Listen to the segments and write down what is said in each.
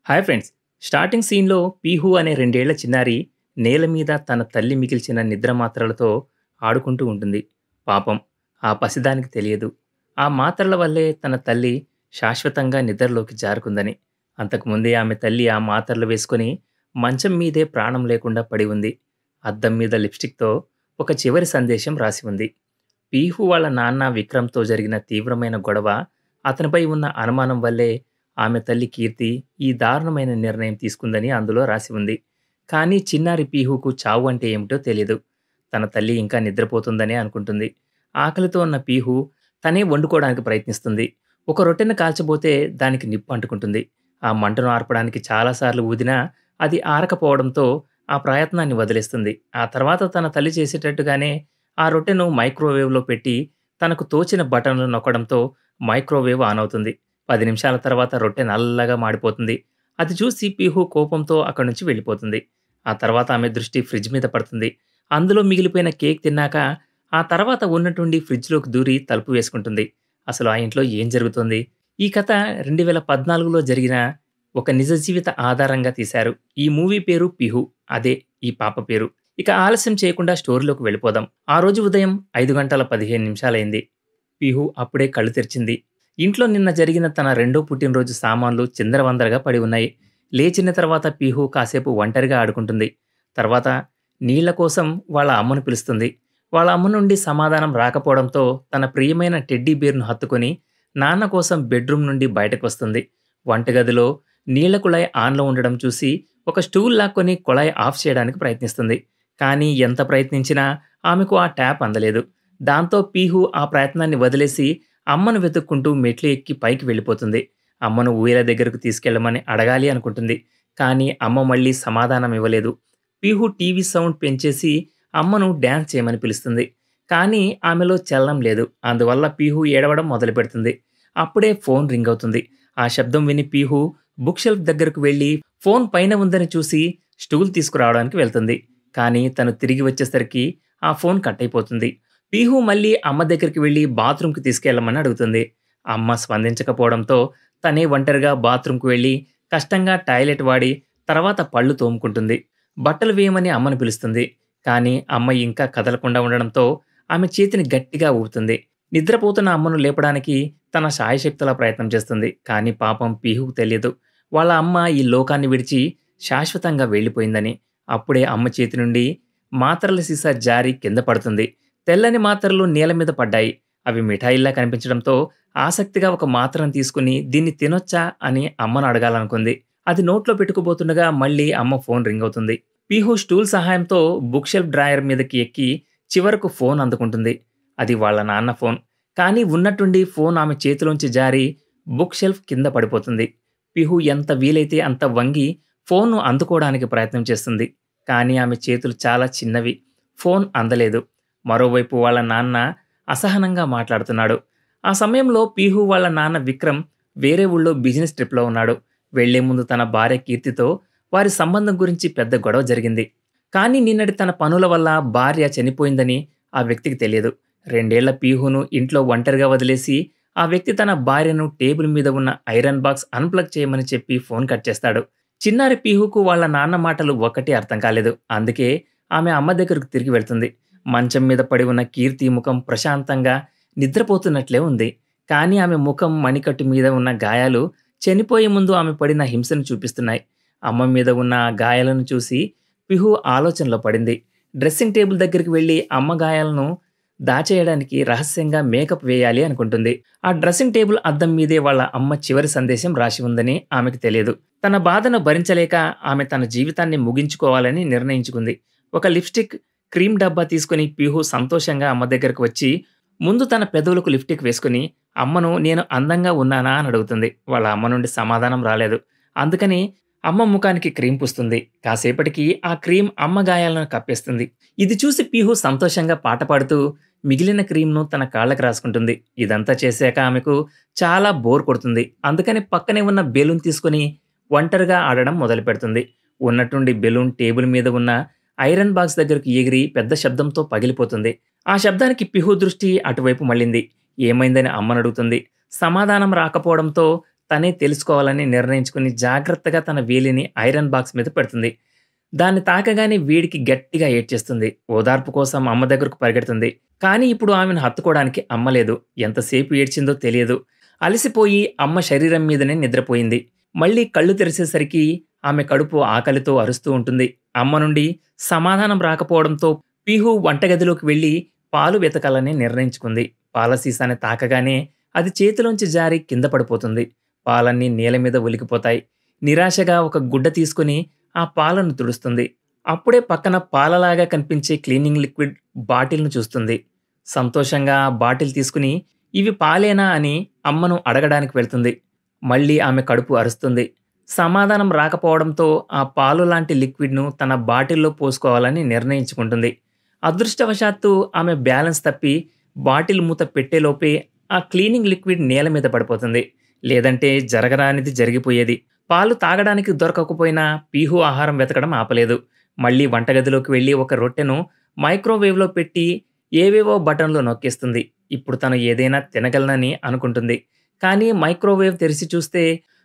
Hi friends. Starting సీన్‌లో పీహు అనే 2 ఏళ్ల చిన్నారి నేల మీద తన తల్లి మిగిల్చిన నిద్ర మాత్రలతో ఆడుకుంటూ ఉంటుంది. పాపం ఆ పసిదానికి తెలియదు. ఆ మాత్రల వల్లే తన తల్లి శాశ్వతంగా నిద్రలోకి జారుకుందని. అంతకుముందే ఆమె తల్లి ఆ మాత్రలు వేసుకొని మంచం మీదే ప్రాణం లేకుండా పడి ఉంది. అద్దం మీద లిప్‌స్టిక్‌తో ఒక చివరి సందేశం రాసి ఉంది. పీహు వాళ్ళ నాన్న విక్రమ్‌తో జరిగిన తీవ్రమైన గొడవ, అతనిపై ఉన్న అనుమానం వల్లే ఆమె తల్లి కీర్తి ఈ దారుణమైన నిర్ణయం తీసుకుందని అందులో రాసి ఉంది. కానీ చిన్నారి పీహుకు చావు అంటే ఏమిటో తెలీదు. తన తల్లి ఇంకా నిద్రపోతుందనే అనుకుంటుంది. ఆకలితో ఉన్న పీహు తనే వండుకోవడానికి ప్రయత్నిస్తుంది. ఒక రొట్టెను కాల్చబోతే దానికి నిప్పు అంటుకుంటుంది. ఆ మంటను ఆర్పడానికి చాలాసార్లు ఊదినా అది ఆరకపోవడంతో ఆ ప్రయత్నాన్ని వదిలేస్తుంది. ఆ తర్వాత తన తల్లి చేసేటట్టుగానే ఆ రొట్టెను మైక్రోవేవ్‌లో పెట్టి తనకు తోచిన బటన్లు నొక్కడంతో మైక్రోవేవ్ ఆన్ అవుతుంది. 10 నిమిషాల తర్వాత రొట్టె నల్లగా మాడిపోతుంది. అది చూసి పీహు కోపంతో అక్కడి నుంచి వెళ్ళిపోతుంది. ఆ తర్వాత ఆమె దృష్టి ఫ్రిడ్జ్ మీద పడుతుంది. అందులో మిగిలిపోయిన కేక్ తిన్నాక ఆ తర్వాత ఉన్నట్టుండి ఫ్రిడ్జ్‌లోకి దూరి తలుపు వేసుకుంటుంది. అసలు ఆ ఇంట్లో ఏం జరుగుతోంది? ఈ కథ 2014లో జరిగిన ఒక నిజ జీవిత ఆధారంగా తీశారు. ఈ మూవీ పేరు 'పీహు'. అదే ఈ పాప పేరు. ఇక ఆలస్యం చేయకుండా స్టోరీలోకి వెళ్ళిపోదాం. ఆ రోజు ఉదయం 5:15 పీహు అప్పుడే కళ్ళు తెరిచింది. ఇంట్లో నిన్న జరిగిన తన రెండో పుట్టినరోజు సామాన్లు చిందరవందరగా పడి ఉన్నాయి. లేచిన తర్వాత పీహు కాసేపు ఒంటరిగా ఆడుకుంటుంది. తర్వాత నీళ్ల కోసం వాళ్ళ అమ్మను పిలుస్తుంది. వాళ్ళ అమ్మ నుండి సమాధానం రాకపోవడంతో తన ప్రియమైన టెడ్డీ బేర్‌ను హత్తుకొని నాన్న కోసం బెడ్‌రూమ్ నుండి బయటకొస్తుంది. వంటగదిలో నీళ్ల కుళాయి ఆన్‌లో ఉండడం చూసి ఒక స్టూల్ లాక్కొని కుళాయి ఆఫ్ చేయడానికి ప్రయత్నిస్తుంది. కానీ ఎంత ప్రయత్నించినా ఆమెకు ఆ ట్యాప్ అందలేదు. దాంతో పీహు ఆ ప్రయత్నాన్ని వదిలేసి అమ్మను వెతుక్కుంటూ మెట్లు ఎక్కి పైకి వెళ్ళిపోతుంది. అమ్మను ఊయల దగ్గరకు తీసుకెళ్ళమని అడగాలి అనుకుంటుంది. కానీ అమ్మ మళ్ళీ సమాధానం ఇవ్వలేదు. పీహు టీవీ సౌండ్ పెంచేసి అమ్మను డాన్స్ చేయమని పిలుస్తుంది. కానీ ఆమెలో చలనం లేదు. అందువల్ల పీహు ఏడవడం మొదలుపెడుతుంది. అప్పుడే ఫోన్ రింగ్ అవుతుంది. ఆ శబ్దం విని పీహు బుక్ షెల్ఫ్ దగ్గరకు వెళ్ళి ఫోన్ పైన ఉందని చూసి స్టూల్ తీసుకురావడానికి వెళ్తుంది. కానీ తను తిరిగి వచ్చేసరికి ఆ ఫోన్ కట్ అయిపోతుంది. పీహు మళ్ళీ అమ్మ దగ్గరికి వెళ్లి బాత్రూమ్‌కి తీసుకెళ్ళమని అడుగుతుంది. అమ్మ స్పందించకపోవడంతో తనే ఒంటరిగా బాత్రూమ్‌కి వెళ్లి కష్టంగా టాయిలెట్ వాడి తర్వాత పళ్ళు తోముకుంటుంది. బట్టలు వేయమని అమ్మను పిలుస్తుంది. కానీ అమ్మ ఇంకా కదలకుండా ఉండడంతో ఆమె చేతిని గట్టిగా ఊపుతుంది. నిద్రపోతున్న అమ్మను లేపడానికి తన శాయశక్తులా ప్రయత్నం చేస్తుంది. కానీ పాపం పీహుకు తెలియదు. వాళ్ళ అమ్మ ఈ లోకాన్ని విడిచి శాశ్వతంగా వెళ్ళిపోయిందని. అప్పుడే అమ్మ చేతి నుండి మాత్రల సీసా జారి కింద పడుతుంది. తెల్లని మాత్రలు నేల మీద పడ్డాయి. అవి మిఠాయిల్లా కనిపించడంతో ఆసక్తిగా ఒక మాత్రను తీసుకుని దీన్ని తినొచ్చా అని అమ్మను అడగాలనుకుంది. అది నోట్లో పెట్టుకోబోతుండగా మళ్ళీ అమ్మ ఫోన్ రింగ్ అవుతుంది. పీహు స్టూల్ సహాయంతో బుక్ షెల్ఫ్ డ్రాయర్ మీదకి ఎక్కి చివరకు ఫోన్ అందుకుంటుంది. అది వాళ్ళ నాన్న ఫోన్. కానీ ఉన్నట్టుండి ఫోన్ ఆమె చేతిలోంచి జారి బుక్ షెల్ఫ్ కింద పడిపోతుంది. పీహు ఎంత వీలైతే అంత వంగి ఫోన్‌ను అందుకోవడానికి ప్రయత్నం చేస్తుంది. కానీ ఆమె చేతులు చాలా చిన్నవి. ఫోన్ అందలేదు. మరోవైపు వాళ్ళ నాన్న అసహనంగా మాట్లాడుతున్నాడు. ఆ సమయంలో పీహు వాళ్ళ నాన్న విక్రమ్ వేరే ఊళ్ళో బిజినెస్ ట్రిప్‌లో ఉన్నాడు. వెళ్లే ముందు తన భార్య కీర్తితో వారి సంబంధం గురించి పెద్ద గొడవ జరిగింది. కానీ నిన్నటి తన పనుల వల్ల భార్య చనిపోయిందని ఆ వ్యక్తికి తెలియదు. 2 ఏళ్ల పీహును ఇంట్లో ఒంటరిగా వదిలేసి ఆ వ్యక్తి తన భార్యను టేబుల్ మీద ఉన్న ఐరన్ బాక్స్ అన్‌ప్లగ్ చేయమని చెప్పి ఫోన్ కట్ చేస్తాడు. చిన్నారి పీహుకు వాళ్ళ నాన్న మాటలు ఒక్కటి అర్థం కాలేదు. అందుకే ఆమె అమ్మ దగ్గరకు తిరిగి వెళ్తుంది. మంచం మీద పడి ఉన్న కీర్తి ముఖం ప్రశాంతంగా నిద్రపోతున్నట్లే ఉంది. కానీ ఆమె ముఖం, మణికట్టు మీద ఉన్న గాయాలు చనిపోయే ముందు ఆమె పడిన హింసను చూపిస్తున్నాయి. అమ్మ మీద ఉన్న ఆ గాయాలను చూసి పిహు ఆలోచనలో పడింది. డ్రెస్సింగ్ టేబుల్ దగ్గరికి వెళ్లి అమ్మ గాయాలను దాచేయడానికి రహస్యంగా మేకప్ వేయాలి అనుకుంటుంది. ఆ డ్రెస్సింగ్ టేబుల్ అద్దం మీదే వాళ్ళ అమ్మ చివరి సందేశం రాసి ఉందని ఆమెకు తెలియదు. తన బాధను భరించలేక ఆమె తన జీవితాన్ని ముగించుకోవాలని నిర్ణయించుకుంది. ఒక లిప్‌స్టిక్, క్రీమ్ డబ్బా తీసుకొని పీహు సంతోషంగా అమ్మ దగ్గరకు వచ్చి ముందు తన పెదవులకు లిప్‌స్టిక్ వేసుకొని అమ్మను నేను అందంగా ఉన్నానా అని అడుగుతుంది. వాళ్ళ అమ్మ నుండి సమాధానం రాలేదు. అందుకని అమ్మ ముఖానికి క్రీమ్ పూస్తుంది. కాసేపటికి ఆ క్రీమ్ అమ్మ గాయాలను కప్పేస్తుంది. ఇది చూసి పీహు సంతోషంగా పాట పాడుతూ మిగిలిన క్రీమ్‌ను తన కాళ్ళకి రాసుకుంటుంది. ఇదంతా చేశాక ఆమెకు చాలా బోర్ కొడుతుంది. అందుకని పక్కనే ఉన్న బెలూన్ తీసుకొని ఒంటరిగా ఆడడం మొదలుపెడుతుంది. ఉన్నట్టుండి బెలూన్ టేబుల్ మీద ఉన్న ఐరన్ బాక్స్ దగ్గరకు ఎగిరి పెద్ద శబ్దంతో పగిలిపోతుంది. ఆ శబ్దానికి పిహు దృష్టి అటువైపు మళ్ళింది. ఏమైందని అమ్మనడుగుతుంది. సమాధానం రాకపోవడంతో తనే తెలుసుకోవాలని నిర్ణయించుకుని జాగ్రత్తగా తన వేలిని ఐరన్ బాక్స్ మీద పెడుతుంది. దాన్ని తాకగానే వేడికి గట్టిగా ఏడ్చేస్తుంది. ఓదార్పు కోసం అమ్మ దగ్గరకు పరిగెడుతుంది. కానీ ఇప్పుడు ఆమెను హత్తుకోవడానికి అమ్మ లేదు. ఎంతసేపు ఏడ్చిందో తెలియదు. అలసిపోయి అమ్మ శరీరం మీదనే నిద్రపోయింది. మళ్ళీ కళ్ళు తెరిసేసరికి ఆమె కడుపు ఆకలితో అరుస్తూ ఉంటుంది. అమ్మ నుండి సమాధానం రాకపోవడంతో పీహు వంటగదిలోకి వెళ్లి పాలు వెతకాలని నిర్ణయించుకుంది. పాల సీసాని తాకగానే అది చేతిలోంచి జారి కింద పడిపోతుంది. పాలన్నీ నేల మీద ఒలికిపోతాయి. నిరాశగా ఒక గుడ్డ తీసుకుని ఆ పాలను తుడుస్తుంది. అప్పుడే పక్కన పాలలాగా కనిపించే క్లీనింగ్ లిక్విడ్ బాటిల్‌ను చూస్తుంది. సంతోషంగా ఆ బాటిల్ తీసుకుని ఇవి పాలేనా అని అమ్మను అడగడానికి వెళ్తుంది. మళ్ళీ ఆమె కడుపు అరుస్తుంది. సమాధానం రాకపోవడంతో ఆ పాలు లాంటి లిక్విడ్‌ను తన బాటిల్‌లో పోసుకోవాలని నిర్ణయించుకుంటుంది. అదృష్టవశాత్తు ఆమె బ్యాలెన్స్ తప్పి బాటిల్ మూత పెట్టేలోపే ఆ క్లీనింగ్ లిక్విడ్ నేల మీద పడిపోతుంది. లేదంటే జరగరానిది జరిగిపోయేది. పాలు తాగడానికి దొరకకపోయినా పీహు ఆహారం వెతకడం ఆపలేదు. మళ్ళీ వంటగదిలోకి వెళ్లి ఒక రొట్టెను మైక్రోవేవ్‌లో పెట్టి ఏవేవో బటన్లు నొక్కేస్తుంది. ఇప్పుడు తను ఏదైనా తినగలనని అనుకుంటుంది. కానీ మైక్రోవేవ్ తెరిచి చూస్తే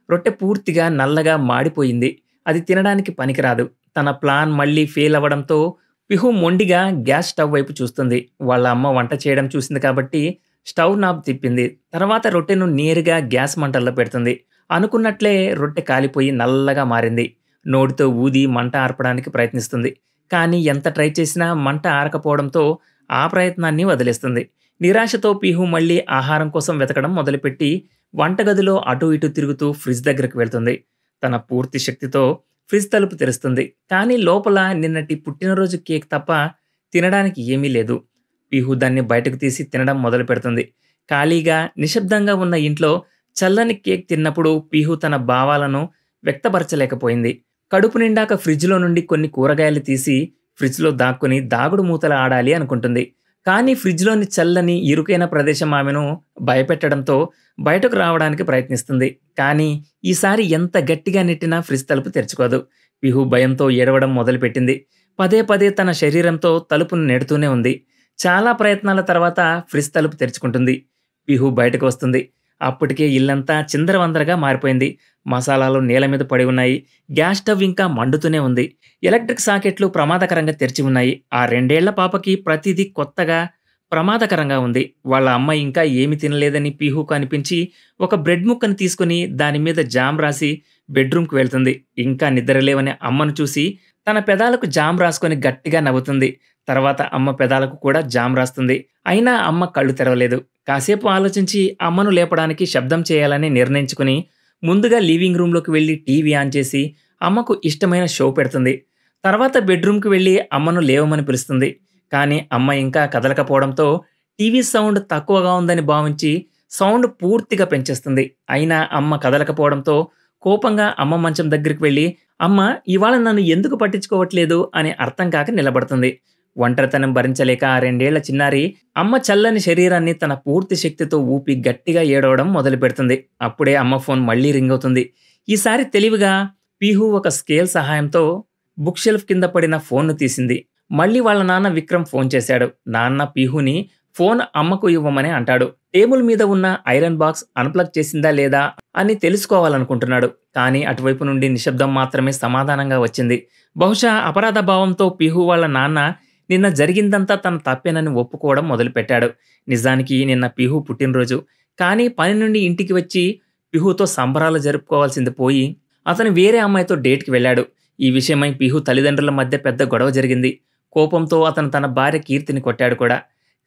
రొట్టె పూర్తిగా నల్లగా మాడిపోయింది. అది తినడానికి పనికిరాదు. తన ప్లాన్ మళ్ళీ ఫెయిల్ అవ్వడంతో పిహు మొండిగా గ్యాస్ స్టవ్ వైపు చూస్తుంది. వాళ్ళ అమ్మ వంట చేయడం చూసింది కాబట్టి స్టవ్ నాబ్ తిప్పింది. తర్వాత రొట్టెను నేరుగా గ్యాస్ మంటల్లో పెడుతుంది. అనుకున్నట్లే రొట్టె కాలిపోయి నల్లగా మారింది. నోటితో ఊది మంట ఆర్పడానికి ప్రయత్నిస్తుంది. కానీ ఎంత ట్రై చేసినా మంట ఆరకపోవడంతో ఆ ప్రయత్నాన్ని వదిలేస్తుంది. నిరాశతో పీహు మళ్ళీ ఆహారం కోసం వెతకడం మొదలుపెట్టి వంటగదిలో అటూ ఇటూ తిరుగుతూ ఫ్రిడ్జ్ దగ్గరకు వెళ్తుంది. తన పూర్తి శక్తితో ఫ్రిడ్జ్ తలుపు తెరుస్తుంది. కానీ లోపల నిన్నటి పుట్టినరోజు కేక్ తప్ప తినడానికి ఏమీ లేదు. పీహు దాన్ని బయటకు తీసి తినడం మొదలు పెడుతుంది. ఖాళీగా నిశ్శబ్దంగా ఉన్న ఇంట్లో చల్లని కేక్ తిన్నప్పుడు పీహు తన భావాలను వ్యక్తపరచలేకపోయింది. కడుపు నిండాక ఫ్రిడ్జ్‌లో నుండి కొన్ని కూరగాయలు తీసి ఫ్రిడ్జ్‌లో దాక్కుని దాగుడు మూతలు ఆడాలి అనుకుంటుంది. కానీ ఫ్రిడ్జ్‌లోని చల్లని, ఇరుకైన ప్రదేశం ఆమెను భయపెట్టడంతో బయటకు రావడానికి ప్రయత్నిస్తుంది. కానీ ఈసారి ఎంత గట్టిగా నెట్టినా ఫ్రిడ్జ్ తలుపు తెరుచుకోదు. పిహు భయంతో ఏడవడం మొదలుపెట్టింది. పదే పదే తన శరీరంతో తలుపును నెడుతూనే ఉంది. చాలా ప్రయత్నాల తర్వాత ఫ్రిడ్జ్ తలుపు తెరుచుకుంటుంది. పిహు బయటకు వస్తుంది. అప్పటికే ఇల్లంతా చిందరవందరగా మారిపోయింది. మసాలాలు నేల మీద పడి ఉన్నాయి. గ్యాస్ స్టవ్ ఇంకా మండుతూనే ఉంది. ఎలక్ట్రిక్ సాకెట్లు ప్రమాదకరంగా తెరిచి ఉన్నాయి. ఆ 2 ఏళ్ల పాపకి ప్రతిదీ కొత్తగా, ప్రమాదకరంగా ఉంది. వాళ్ళ అమ్మ ఇంకా ఏమి తినలేదని పీహుకు అనిపించి ఒక బ్రెడ్ ముక్కను తీసుకుని దాని మీద జామ్ రాసి బెడ్రూమ్‌కి వెళ్తుంది. ఇంకా నిద్రలేవని అమ్మను చూసి తన పెదాలకు జామ్ రాసుకొని గట్టిగా నవ్వుతుంది. తర్వాత అమ్మ పెదాలకు కూడా జామ్ రాస్తుంది. అయినా అమ్మ కళ్ళు తెరవలేదు. కాసేపు ఆలోచించి అమ్మను లేపడానికి శబ్దం చేయాలని నిర్ణయించుకుని ముందుగా లివింగ్ రూమ్‌లోకి వెళ్లి టీవీ ఆన్ చేసి అమ్మకు ఇష్టమైన షో పెడుతుంది. తర్వాత బెడ్రూమ్‌కి వెళ్లి అమ్మను లేవమని పిలుస్తుంది. కానీ అమ్మ ఇంకా కదలకపోవడంతో టీవీ సౌండ్ తక్కువగా ఉందని భావించి సౌండ్ పూర్తిగా పెంచేస్తుంది. అయినా అమ్మ కదలకపోవడంతో కోపంగా అమ్మ మంచం దగ్గరికి వెళ్లి అమ్మ ఇవాళ నన్ను ఎందుకు పట్టించుకోవట్లేదు అని అర్థం కాక నిలబడుతుంది. ఒంటరితనం భరించలేక ఆ 2 ఏళ్ల చిన్నారి అమ్మ చల్లని శరీరాన్ని తన పూర్తి శక్తితో ఊపి గట్టిగా ఏడవడం మొదలుపెడుతుంది. అప్పుడే అమ్మ ఫోన్ మళ్లీ రింగ్ అవుతుంది. ఈసారి తెలివిగా పీహు ఒక స్కేల్ సహాయంతో బుక్ షెల్ఫ్ కింద పడిన ఫోన్ను తీసింది. మళ్ళీ వాళ్ళ నాన్న విక్రమ్ ఫోన్ చేశాడు. నాన్న పీహుని ఫోన్ అమ్మకు ఇవ్వమని అంటాడు. టేబుల్ మీద ఉన్న ఐరన్ బాక్స్ అన్‌ప్లగ్ చేసిందా లేదా అని తెలుసుకోవాలనుకుంటున్నాడు. కానీ అటువైపు నుండి నిశ్శబ్దం మాత్రమే సమాధానంగా వచ్చింది. బహుశా అపరాధ భావంతో పీహు వాళ్ళ నాన్న నిన్న జరిగిందంతా తన తప్పేనని ఒప్పుకోవడం మొదలుపెట్టాడు. నిజానికి నిన్న పీహు పుట్టినరోజు. కానీ పని నుండి ఇంటికి వచ్చి పీహుతో సంబరాలు జరుపుకోవాల్సింది పోయి అతను వేరే అమ్మాయితో డేట్‌కి వెళ్ళాడు. ఈ విషయమై పీహు తల్లిదండ్రుల మధ్య పెద్ద గొడవ జరిగింది. కోపంతో అతను తన భార్య కీర్తిని కొట్టాడు కూడా.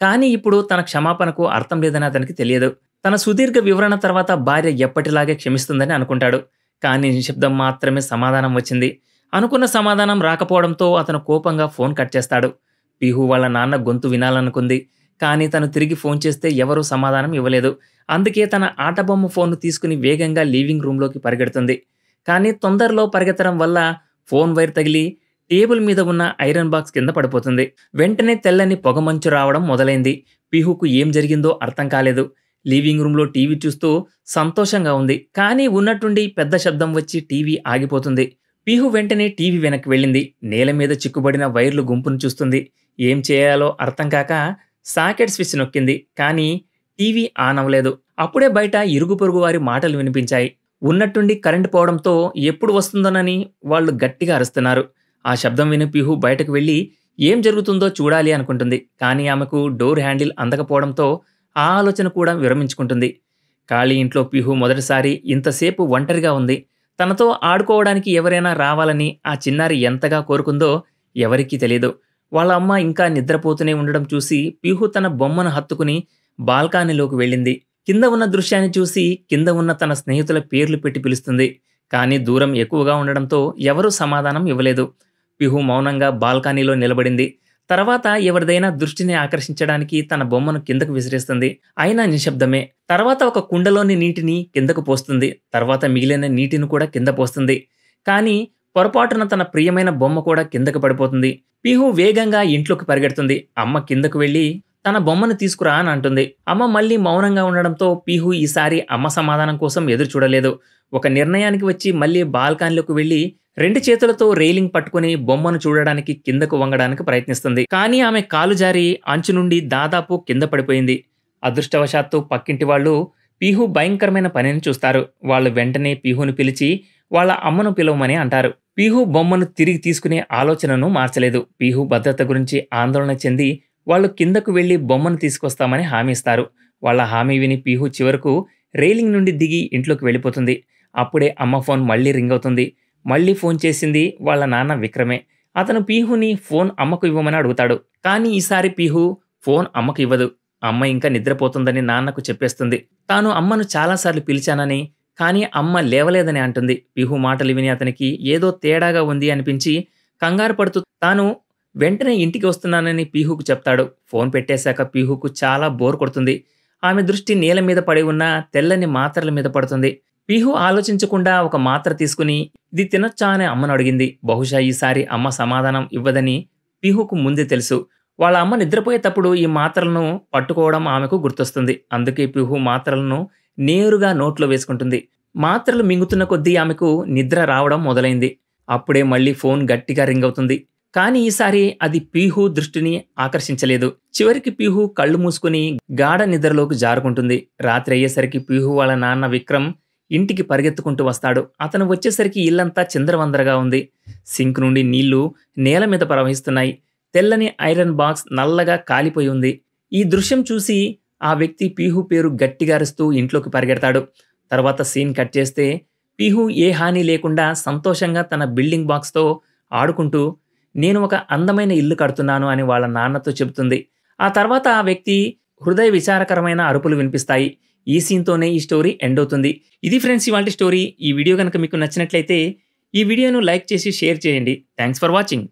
కానీ ఇప్పుడు తన క్షమాపణకు అర్థం లేదని అతనికి తెలియదు. తన సుదీర్ఘ వివరణ తర్వాత భార్య ఎప్పటిలాగే క్షమిస్తుందని అనుకుంటాడు. కానీ నిశ్శబ్దం మాత్రమే సమాధానం వచ్చింది. అనుకున్న సమాధానం రాకపోవడంతో అతను కోపంగా ఫోన్ కట్ చేస్తాడు. పీహు వాళ్ళ నాన్న గొంతు వినాలనుకుంది. కానీ తను తిరిగి ఫోన్ చేస్తే ఎవరూ సమాధానం ఇవ్వలేదు. అందుకే తన ఆటబొమ్మ ఫోన్ను తీసుకుని వేగంగా లివింగ్ రూమ్‌లోకి పరిగెడుతుంది. కానీ తొందరలో పరిగెత్తడం వల్ల ఫోన్ వైర్ తగిలి టేబుల్ మీద ఉన్న ఐరన్ బాక్స్ కింద పడిపోతుంది. వెంటనే తెల్లని పొగమంచు రావడం మొదలైంది. పీహుకు ఏం జరిగిందో అర్థం కాలేదు. లివింగ్ రూమ్‌లో టీవీ చూస్తూ సంతోషంగా ఉంది. కానీ ఉన్నట్టుండి పెద్ద శబ్దం వచ్చి టీవీ ఆగిపోతుంది. పీహు వెంటనే టీవీ వెనక్కి వెళ్ళింది. నేల మీద చిక్కుబడిన వైర్లు గుంపును చూస్తుంది. ఏం చేయాలో అర్థం కాక సాకెట్ స్విచ్ నొక్కింది. కానీ టీవీ ఆన్ అవ్వలేదు. అప్పుడే బయట ఇరుగు పొరుగు వారి మాటలు వినిపించాయి. ఉన్నట్టుండి కరెంటు పోవడంతో ఎప్పుడు వస్తుందోనని వాళ్ళు గట్టిగా అరుస్తున్నారు. ఆ శబ్దం విని పీహు బయటకు వెళ్లి ఏం జరుగుతుందో చూడాలి అనుకుంటుంది. కానీ ఆమెకు డోర్ హ్యాండిల్ అందకపోవడంతో ఆ ఆలోచన కూడా విరమించుకుంటుంది. ఖాళీ ఇంట్లో పీహు మొదటిసారి ఇంతసేపు ఒంటరిగా ఉంది. తనతో ఆడుకోవడానికి ఎవరైనా రావాలని ఆ చిన్నారి ఎంతగా కోరుకుందో ఎవరికీ తెలీదు. వాళ్ళ అమ్మ ఇంకా నిద్రపోతూనే ఉండడం చూసి పీహు తన బొమ్మను హత్తుకుని బాల్కనీలోకి వెళ్ళింది. కింద ఉన్న దృశ్యాన్ని చూసి కింద ఉన్న తన స్నేహితుల పేర్లు పెట్టి పిలుస్తుంది. కానీ దూరం ఎక్కువగా ఉండడంతో ఎవరూ సమాధానం ఇవ్వలేదు. పిహు మౌనంగా బాల్కనీలో నిలబడింది. తర్వాత ఎవరిదైనా దృష్టిని ఆకర్షించడానికి తన బొమ్మను కిందకు విసిరేస్తుంది. అయినా నిశ్శబ్దమే. తర్వాత ఒక కుండలోని నీటిని కిందకు పోస్తుంది. తర్వాత మిగిలిన నీటిని కూడా కింద పోస్తుంది. కానీ పొరపాటున తన ప్రియమైన బొమ్మ కూడా కిందకు పడిపోతుంది. పిహు వేగంగా ఇంట్లోకి పరిగెడుతుంది. అమ్మ కిందకు వెళ్లి తన బొమ్మను తీసుకురా అని అంటుంది. అమ్మ మళ్ళీ మౌనంగా ఉండడంతో పీహు ఈసారి అమ్మ సమాధానం కోసం ఎదురు చూడలేదు. ఒక నిర్ణయానికి వచ్చి మళ్ళీ బాల్కనీలోకి వెళ్లి 2 చేతులతో రైలింగ్ పట్టుకుని బొమ్మను చూడడానికి కిందకు వంగడానికి ప్రయత్నిస్తుంది. కానీ ఆమె కాలు జారి అంచు నుండి దాదాపు కింద పడిపోయింది. అదృష్టవశాత్తు పక్కింటి వాళ్ళు పీహు భయంకరమైన పనిని చూస్తారు. వాళ్ళు వెంటనే పీహుని పిలిచి వాళ్ళ అమ్మను పిలవమని అంటారు. పీహు బొమ్మను తిరిగి తీసుకునే ఆలోచనను మార్చలేదు. పీహు భద్రత గురించి ఆందోళన చెంది వాళ్ళు కిందకు వెళ్లి బొమ్మను తీసుకొస్తామని హామీ ఇస్తారు. వాళ్ళ హామీ విని పీహు చివరకు రైలింగ్ నుండి దిగి ఇంట్లోకి వెళ్ళిపోతుంది. అప్పుడే అమ్మ ఫోన్ మళ్లీ రింగ్ అవుతుంది. మళ్లీ ఫోన్ చేసింది వాళ్ళ నాన్న విక్రమే. అతను పీహుని ఫోన్ అమ్మకు ఇవ్వమని అడుగుతాడు. కానీ ఈసారి పీహు ఫోన్ అమ్మకు ఇవ్వదు. అమ్మ ఇంకా నిద్రపోతుందని నాన్నకు చెప్పేస్తుంది. తాను అమ్మను చాలాసార్లు పిలిచానని, కానీ అమ్మ లేవలేదని అంటుంది. పీహు మాటలు విని అతనికి ఏదో తేడాగా ఉంది అనిపించి కంగారు పడుతూ తాను వెంటనే ఇంటికి వస్తున్నానని పీహుకు చెప్తాడు. ఫోన్ పెట్టేశాక పీహుకు చాలా బోర్ కొడుతుంది. ఆమె దృష్టి నేల మీద పడి ఉన్న తెల్లని మాత్రల మీద పడుతుంది. పీహు ఆలోచించకుండా ఒక మాత్ర తీసుకుని ఇది తినొచ్చా అని అమ్మను అడిగింది. బహుశా ఈసారి అమ్మ సమాధానం ఇవ్వదని పీహుకు ముందే తెలుసు. వాళ్ళ అమ్మ నిద్రపోయేటప్పుడు ఈ మాత్రలను పట్టుకోవడం ఆమెకు గుర్తొస్తుంది. అందుకే పీహు మాత్రలను నేరుగా నోట్లో వేసుకుంటుంది. మాత్రలు మింగుతున్న కొద్దీ ఆమెకు నిద్ర రావడం మొదలైంది. అప్పుడే మళ్ళీ ఫోన్ గట్టిగా రింగ్ అవుతుంది. కానీ ఈసారి అది పీహు దృష్టిని ఆకర్షించలేదు. చివరికి పీహు కళ్ళు మూసుకుని గాఢ నిద్రలోకి జారుకుంటుంది. రాత్రి అయ్యేసరికి పీహు వాళ్ళ నాన్న విక్రమ్ ఇంటికి పరిగెత్తుకుంటూ వస్తాడు. అతను వచ్చేసరికి ఇల్లంతా చిందరవందరగా ఉంది. సింక్ నుండి నీళ్లు నేల మీద ప్రవహిస్తున్నాయి. తెల్లని ఐరన్ బాక్స్ నల్లగా కాలిపోయి ఉంది. ఈ దృశ్యం చూసి ఆ వ్యక్తి పీహు పేరు గట్టిగా అరుస్తూ ఇంట్లోకి పరిగెడతాడు. తర్వాత సీన్ కట్ చేస్తే పీహు ఏ హాని లేకుండా సంతోషంగా తన బిల్డింగ్ బాక్స్తో ఆడుకుంటూ నేను ఒక అందమైన ఇల్లు కడుతున్నాను అని వాళ్ళ నాన్నతో చెబుతుంది. ఆ తర్వాత ఆ వ్యక్తి హృదయ విచారకరమైన అరుపులు వినిపిస్తాయి. ఈ సీన్తోనే ఈ స్టోరీ ఎండ్ అవుతుంది. ఇది ఫ్రెండ్స్ ఇవాల్టి స్టోరీ. ఈ వీడియో కనుక మీకు నచ్చినట్లయితే ఈ వీడియోను లైక్ చేసి షేర్ చేయండి. Thanks for watching.